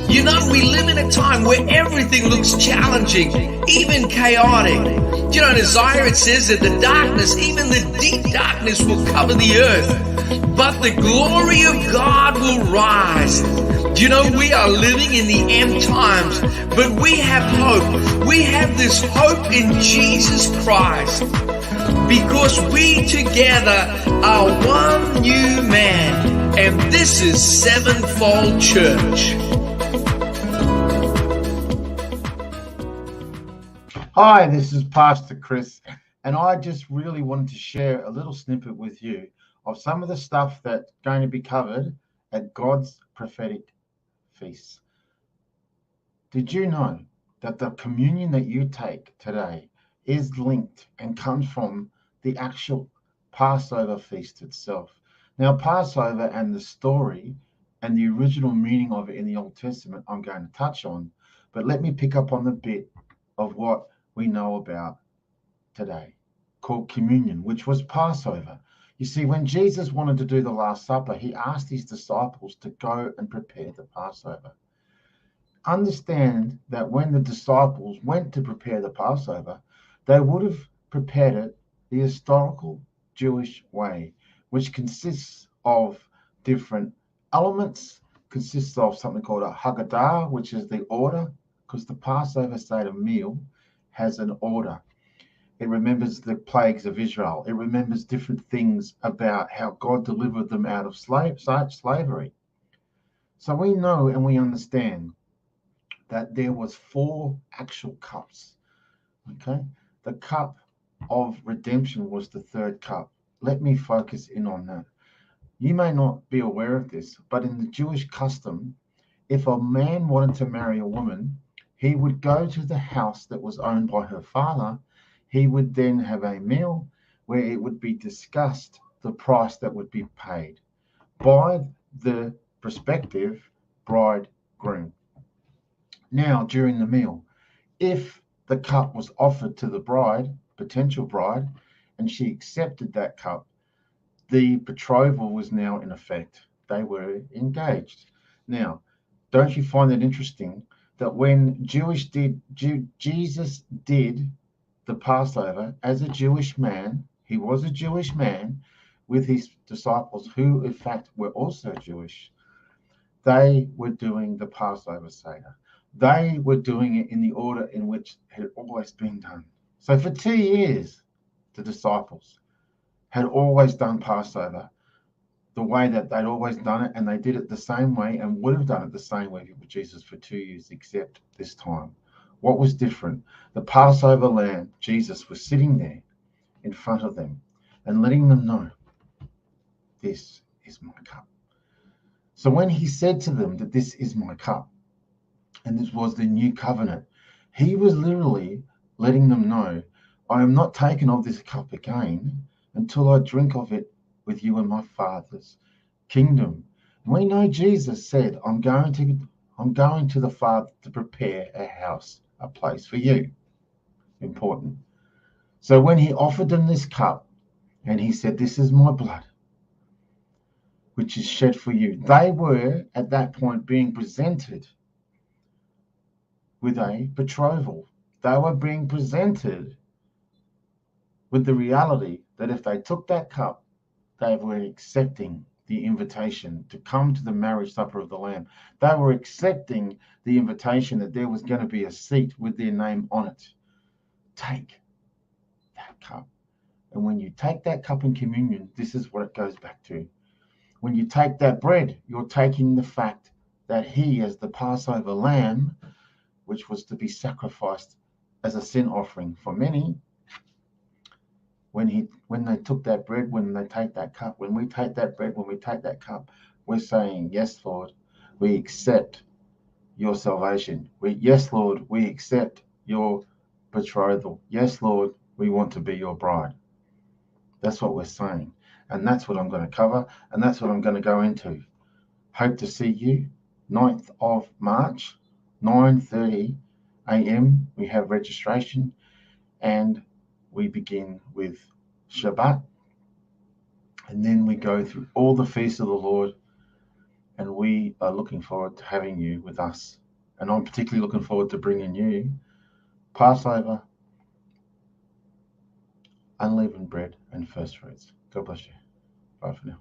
You know, we live in a time where everything looks challenging, even chaotic. You know, in Isaiah it says that the darkness, even the deep darkness, will cover the earth, but the glory of God will rise. You know, we are living in the end times, but we have hope. We have this hope in Jesus Christ, because we together are one new man, and this is Sevenfold Church. Hi, this is Pastor Chris, and I just really wanted to share a little snippet with you of some of the stuff that's going to be covered at God's prophetic feasts. Did you know that the communion that you take today is linked and comes from the actual Passover feast itself? Now, Passover and the story and the original meaning of it in the Old Testament, I'm going to touch on, but let me pick up on the bit of what we know about today, called communion, which was Passover. You see, when Jesus wanted to do the Last Supper, he asked his disciples to go and prepare the Passover. Understand that when the disciples went to prepare the Passover, they would have prepared it the historical Jewish way, which consists of different elements, consists of something called a Haggadah, which is the order, because the Passover Seder meal has an order. It remembers the plagues of Israel. It remembers different things about how God delivered them out of slavery. So we know and we understand that there was 4 actual cups. Okay, the cup of redemption was the 3rd cup. Let me focus in on that. You may not be aware of this, but in the Jewish custom, if a man wanted to marry a woman, he would go to the house that was owned by her father. He would then have a meal where it would be discussed the price that would be paid by the prospective bridegroom. Now, during the meal, if the cup was offered to the bride, potential bride, and she accepted that cup, the betrothal was now in effect. They were engaged. Now, don't you find it interesting that when Jesus did the Passover as a Jewish man, he was a Jewish man with his disciples, who in fact were also Jewish. They were doing the Passover Seder. They were doing it in the order in which it had always been done. So for 2 years, the disciples had always done Passover the way that they'd always done it, and they did it the same way and would have done it the same way with Jesus for 2 years, except this time. What was different? The Passover lamb, Jesus, was sitting there in front of them and letting them know, this is my cup. So when he said to them that this is my cup, and this was the new covenant, he was literally letting them know, I am not taking of this cup again until I drink of it with you in my Father's kingdom. And we know Jesus said, I'm going to the Father to prepare a house, a place for you. Important. So when he offered them this cup and he said, this is my blood, which is shed for you, they were at that point being presented with a betrothal. They were being presented with the reality that if they took that cup, they were accepting the invitation to come to the marriage supper of the Lamb. They were accepting the invitation that there was going to be a seat with their name on it. Take that cup. And when you take that cup in communion, this is what it goes back to. When you take that bread, you're taking the fact that he, as the Passover lamb, which was to be sacrificed as a sin offering for many, when they took that bread, when they take that cup, when we take that bread, when we take that cup, we're saying, yes, Lord, we accept your salvation. Yes, Lord, we accept your betrothal. Yes, Lord, we want to be your bride. That's what we're saying. And that's what I'm going to cover. And that's what I'm going to go into. Hope to see you 9th of March, 9:30 a.m. We have registration. And we begin with Shabbat, and then we go through all the feasts of the Lord, And we are looking forward to having you with us. And I'm particularly looking forward to bringing you Passover, unleavened bread, and first fruits. God bless you. Bye for now.